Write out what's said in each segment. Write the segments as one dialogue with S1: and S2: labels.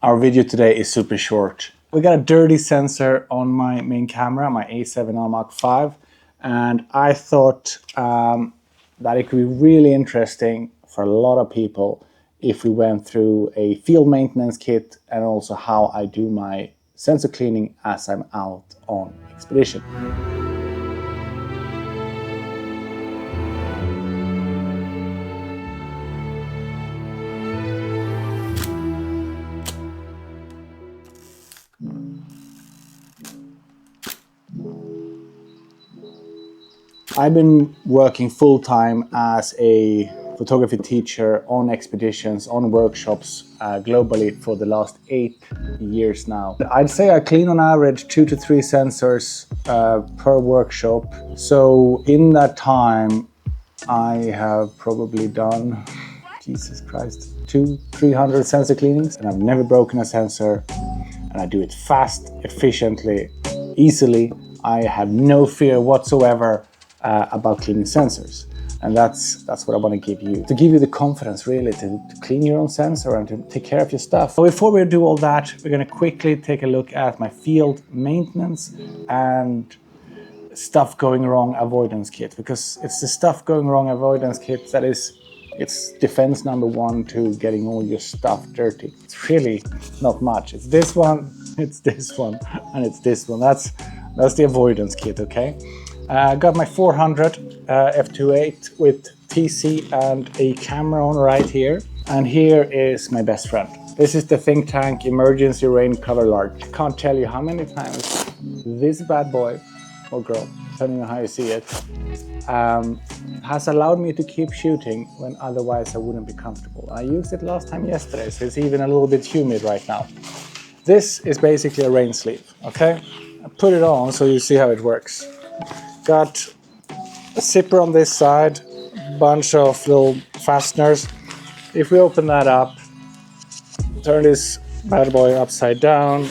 S1: Our video today is super short. We got a dirty sensor on my main camera, my A7R Mark V, and I thought that it could be really interesting for a lot of people if we went through a field maintenance kit and also how I do my sensor cleaning as I'm out on expedition. I've been working full-time as a photography teacher on expeditions, on workshops globally for the last 8 years now. I'd say I clean on average 2 to 3 sensors per workshop. So in that time, I have probably done, Jesus Christ, 200-300 sensor cleanings, and I've never broken a sensor, and I do it fast, efficiently, easily. I have no fear whatsoever about cleaning sensors, and that's what I want to give you the confidence really to clean your own sensor and to take care of your stuff. But before we do all that, we're going to quickly take a look at my field maintenance and stuff going wrong avoidance kit, because it's the stuff going wrong avoidance kit that is defense number 1 to getting all your stuff dirty. It's really not much. It's this one, it's this one, and it's this one. That's the avoidance kit, okay? I got my 400 f2.8 with TC and a camera on right here. And here is my best friend. This is the Think Tank Emergency Rain Cover Lark. I can't tell you how many times this bad boy, or girl, depending on how you see it, has allowed me to keep shooting when otherwise I wouldn't be comfortable. I used it last time yesterday, so it's even a little bit humid right now. This is basically a rain sleeve, okay? I put it on so you see how it works. Got a zipper on this side, bunch of little fasteners. If we open that up, turn this bad boy upside down,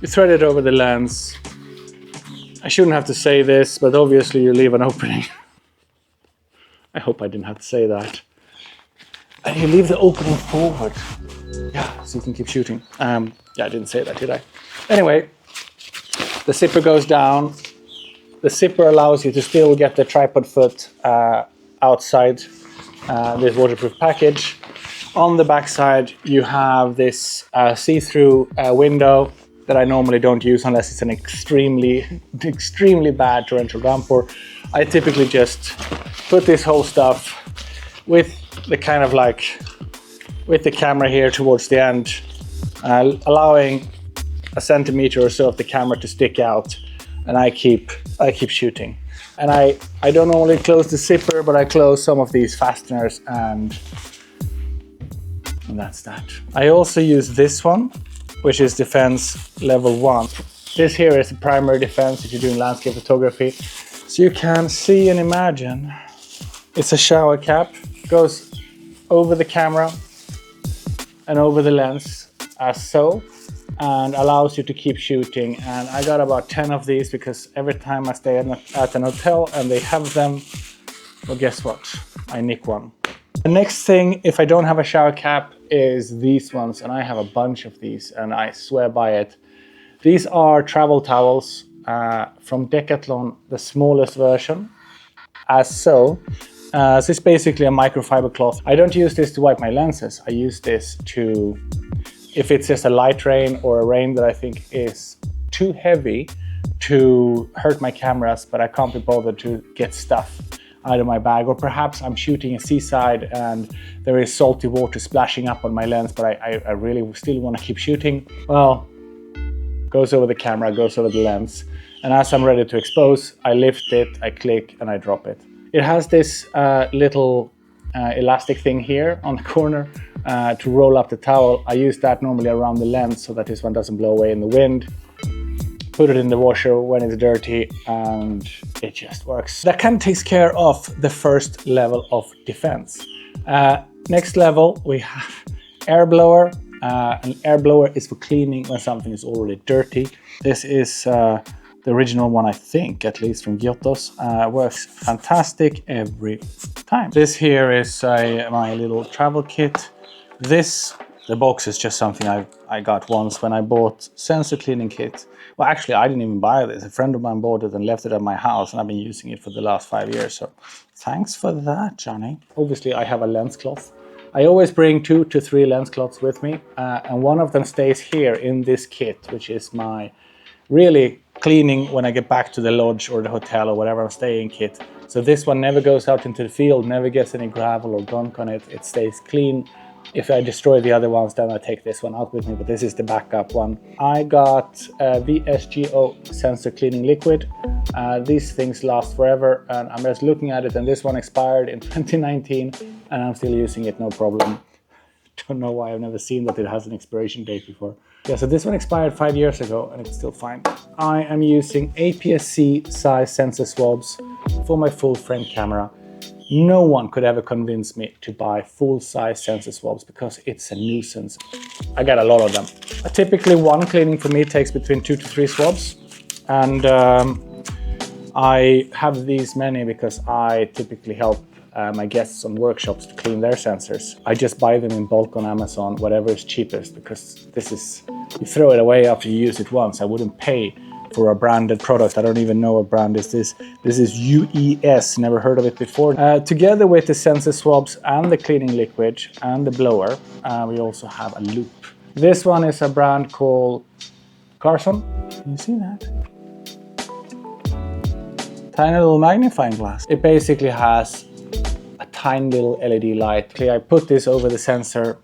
S1: you thread it over the lens. I shouldn't have to say this, but obviously you leave an opening. I hope I didn't have to say that. And you leave the opening forward. Yeah, so you can keep shooting. Yeah, I didn't say that, did I? Anyway, the zipper goes down. The zipper allows you to still get the tripod foot outside this waterproof package. On the back side, you have this see-through window that I normally don't use unless it's an extremely bad torrential downpour. I typically just put this whole stuff with the kind of like, with the camera here towards the end, allowing a centimeter or so of the camera to stick out, and I keep shooting. And I don't only close the zipper, but I close some of these fasteners, and that's that. I also use this one, which is defense level 1. This here is the primary defense if you're doing landscape photography. So you can see and imagine it's a shower cap, goes over the camera and over the lens as so, and allows you to keep shooting. And I got about 10 of these because every time I stay at an hotel and they have them, well, guess what? I nick one. The next thing, if I don't have a shower cap, is these ones, and I have a bunch of these and I swear by it. These are travel towels from Decathlon, the smallest version, as so. So it's basically a microfiber cloth. I don't use this to wipe my lenses. I use this to, if it's just a light rain or a rain that I think is too heavy to hurt my cameras, but I can't be bothered to get stuff out of my bag, or perhaps I'm shooting a seaside and there is salty water splashing up on my lens, but I really still want to keep shooting. Well, goes over the camera, goes over the lens, and as I'm ready to expose, I lift it, I click, and I drop it. It has this little elastic thing here on the corner to roll up the towel. I use that normally around the lens so that this one doesn't blow away in the wind. Put it in the washer when it's dirty, and it just works. That kind of takes care of the first level of defense. Next level, we have air blower. An air blower is for cleaning when something is already dirty. This is the original one, I think, at least from Giotto's. Works fantastic every time. This here is my little travel kit The box is just something I got once when I bought sensor cleaning kit. Well, actually, I didn't even buy this. A friend of mine bought it and left it at my house, and I've been using it for the last 5 years. So thanks for that, Johnny. Obviously, I have a lens cloth. I always bring 2 to 3 lens cloths with me, and one of them stays here in this kit, which is my really cleaning when I get back to the lodge or the hotel or whatever I'm staying kit. So this one never goes out into the field, never gets any gravel or gunk on it. It stays clean. If I destroy the other ones, then I take this one out with me, but this is the backup one. I got VSGO sensor cleaning liquid. These things last forever, and I'm just looking at it, and this one expired in 2019, and I'm still using it, no problem. Don't know why I've never seen that it has an expiration date before. Yeah, so this one expired 5 years ago, and it's still fine. I am using APS-C size sensor swabs for my full frame camera. No one could ever convince me to buy full-size sensor swabs because it's a nuisance. I got a lot of them. Typically, one cleaning for me takes between 2 to 3 swabs, and I have these many because I typically help my guests on workshops to clean their sensors. I just buy them in bulk on Amazon, whatever is cheapest, because you throw it away after you use it once. I wouldn't pay for a branded product. I don't even know what brand is this. This is UES, never heard of it before. Together with the sensor swabs and the cleaning liquid and the blower, we also have a loop. This one is a brand called Carson. Can you see that? Tiny little magnifying glass. It basically has a tiny little LED light. I put this over the sensor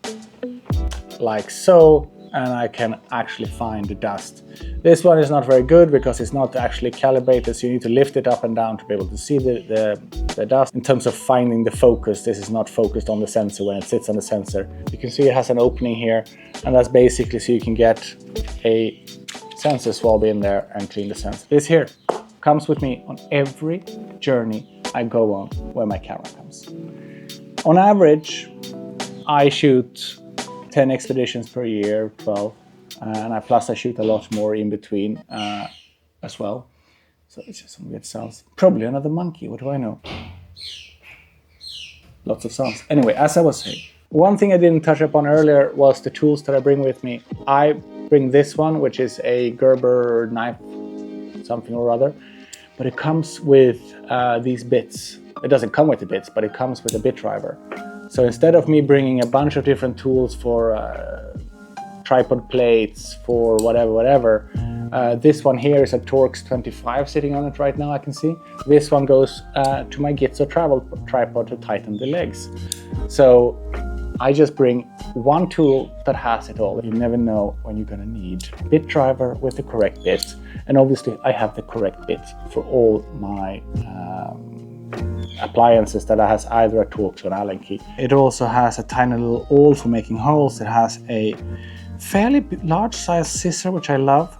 S1: like so, and I can actually find the dust. This one is not very good because it's not actually calibrated, so you need to lift it up and down to be able to see the dust. In terms of finding the focus, this is not focused on the sensor when it sits on the sensor. You can see it has an opening here, and that's basically so you can get a sensor swab in there and clean the sensor. This here comes with me on every journey I go on where my camera comes. On average, I shoot 10 expeditions per year, 12, and plus I shoot a lot more in between as well. So it's just some weird sounds. Probably another monkey, what do I know? Lots of sounds. Anyway, as I was saying, one thing I didn't touch upon earlier was the tools that I bring with me. I bring this one, which is a Gerber knife, something or other, but it comes with these bits. It doesn't come with the bits, but it comes with a bit driver. So instead of me bringing a bunch of different tools for tripod plates, for whatever, this one here is a Torx 25 sitting on it right now, I can see. This one goes to my Gitzo travel tripod to tighten the legs. So I just bring one tool that has it all. You never know when you're gonna need a bit driver with the correct bit. And obviously I have the correct bit for all my appliances that has either a Torx or an Allen key. It also has a tiny little awl for making holes. It has a fairly large size scissor, which I love.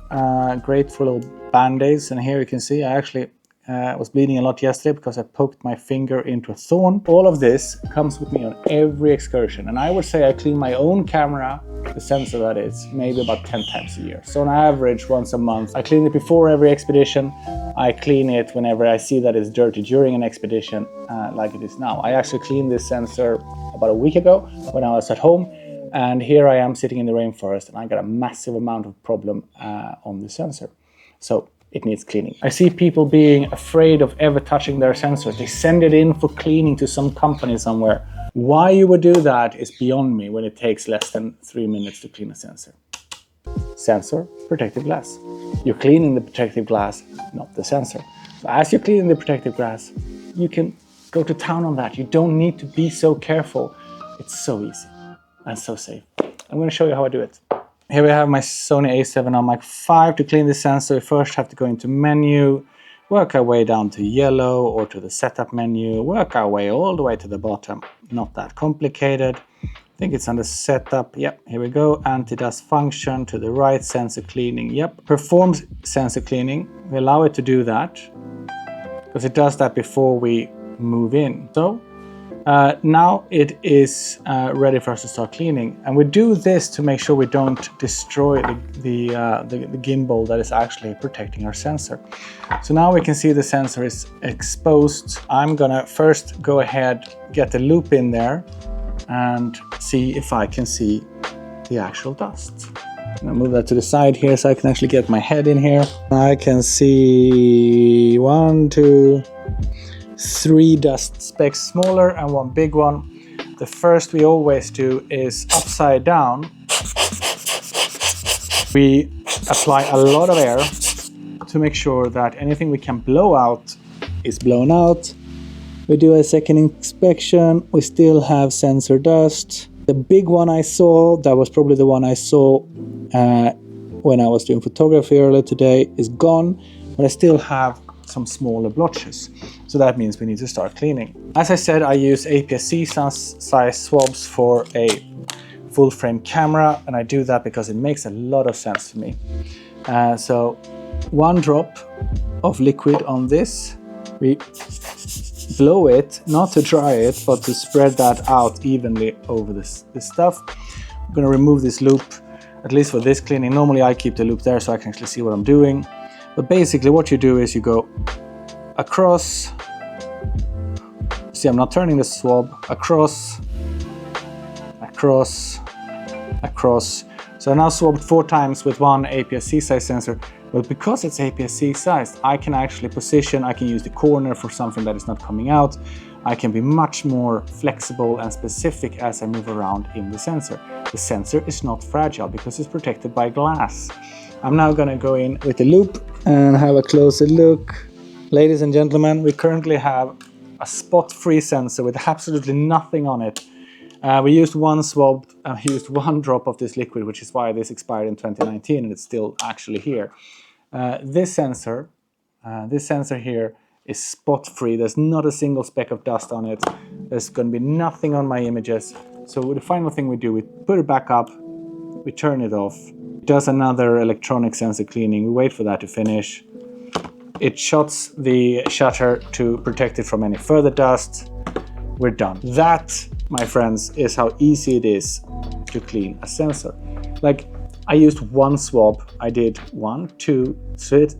S1: Great for little band-aids. And here you can see I actually was bleeding a lot yesterday because I poked my finger into a thorn. All of this comes with me on every excursion. And I would say I clean my own camera, the sensor that is, maybe about 10 times a year. So on average, once a month. I clean it before every expedition. I clean it whenever I see that it's dirty during an expedition, like it is now. I actually cleaned this sensor about a week ago when I was at home. And here I am sitting in the rainforest, and I got a massive amount of problem on the sensor. So it needs cleaning. I see people being afraid of ever touching their sensors. They send it in for cleaning to some company somewhere. Why you would do that is beyond me when it takes less than 3 minutes to clean a sensor. Sensor, protective glass. You're cleaning the protective glass, not the sensor. So as you're cleaning the protective glass, you can go to town on that. You don't need to be so careful. It's so easy and so safe. I'm going to show you how I do it. Here we have my Sony a7 on Mark V. To clean the sensor, we first have to go into menu, work our way down to yellow or to the setup menu, work our way all the way to the bottom. Not that complicated. I think it's under setup. Yep, here we go. Anti-dust function to the right, sensor cleaning. Yep, performs sensor cleaning. We allow it to do that because it does that before we move in. So now it is ready for us to start cleaning, and we do this to make sure we don't destroy the gimbal that is actually protecting our sensor. So now we can see the sensor is exposed. I'm gonna first go ahead, get the loop in there, and see if I can see the actual dust. I'm gonna move that to the side here so I can actually get my head in here. I can see 1, 2, 3 dust specks, smaller and one big one. The first we always do is upside down. We apply a lot of air to make sure that anything we can blow out is blown out. We do a second inspection. We still have sensor dust. The big one I saw, that was probably the one I saw when I was doing photography earlier today, is gone, but I still have some smaller blotches. So that means we need to start cleaning. As I said, I use APS-C size swabs for a full frame camera, and I do that because it makes a lot of sense to me. So 1 drop of liquid on this. We blow it, not to dry it, but to spread that out evenly over this stuff. I'm going to remove this loop, at least for this cleaning. Normally I keep the loop there so I can actually see what I'm doing. But basically what you do is you go across. See, I'm not turning the swab. Across, across, across. So I now swabbed 4 times with one APS-C size sensor. Well, because it's APS-C sized, I can actually position, I can use the corner for something that is not coming out. I can be much more flexible and specific as I move around in the sensor. The sensor is not fragile because it's protected by glass. I'm now going to go in with the loop and have a closer look. Ladies and gentlemen, we currently have a spot-free sensor with absolutely nothing on it. We used 1 swab and used 1 drop of this liquid, which is why this expired in 2019 and it's still actually here. This sensor here is spot-free. There's not a single speck of dust on it. There's going to be nothing on my images. So the final thing we do, we put it back up, we turn it off. It does another electronic sensor cleaning. We wait for that to finish. It shuts the shutter to protect it from any further dust. We're done. That, my friends, is how easy it is to clean a sensor. Like, I used 1 swab. I did 1, 2,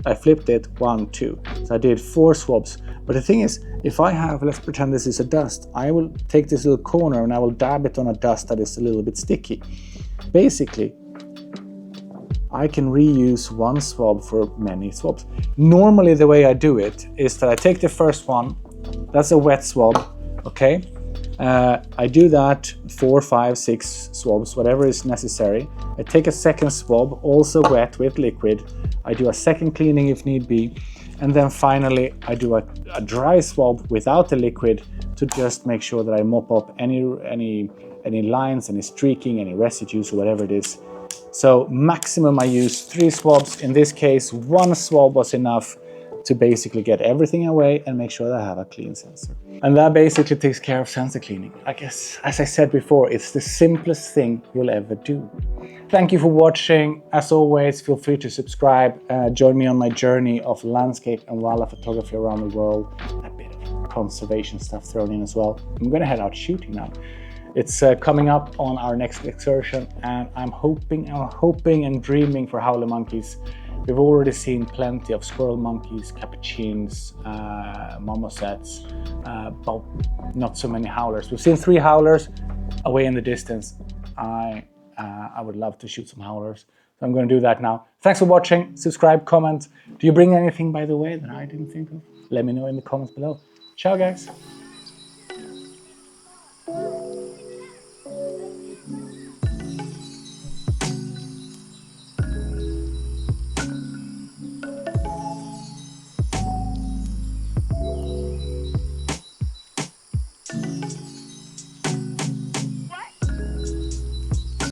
S1: I flipped it, 1, 2. So I did 4 swabs. But the thing is, if I have, let's pretend this is a dust, I will take this little corner and I will dab it on a dust that is a little bit sticky. Basically, I can reuse 1 swab for many swabs. Normally the way I do it is that I take the first one, that's a wet swab, okay? I do that 4, 5, 6 swabs, whatever is necessary. I take a second swab, also wet with liquid. I do a second cleaning if need be. And then finally, I do a dry swab without the liquid to just make sure that I mop up any lines, any streaking, any residues, or whatever it is. So maximum I use 3 swabs. In this case, 1 swab was enough to basically get everything away and make sure that I have a clean sensor. And that basically takes care of sensor cleaning. I guess, as I said before, it's the simplest thing you'll ever do. Thank you for watching. As always, feel free to subscribe. Join me on my journey of landscape and wildlife photography around the world. A bit of conservation stuff thrown in as well. I'm going to head out shooting now. It's coming up on our next excursion, and I'm hoping and dreaming for howler monkeys. We've already seen plenty of squirrel monkeys, capuchins, marmosets, but not so many howlers. We've seen 3 howlers away in the distance. I would love to shoot some howlers, so I'm going to do that now. Thanks for watching. Subscribe, comment. Do you bring anything, by the way, that I didn't think of? Let me know in the comments below. Ciao, guys.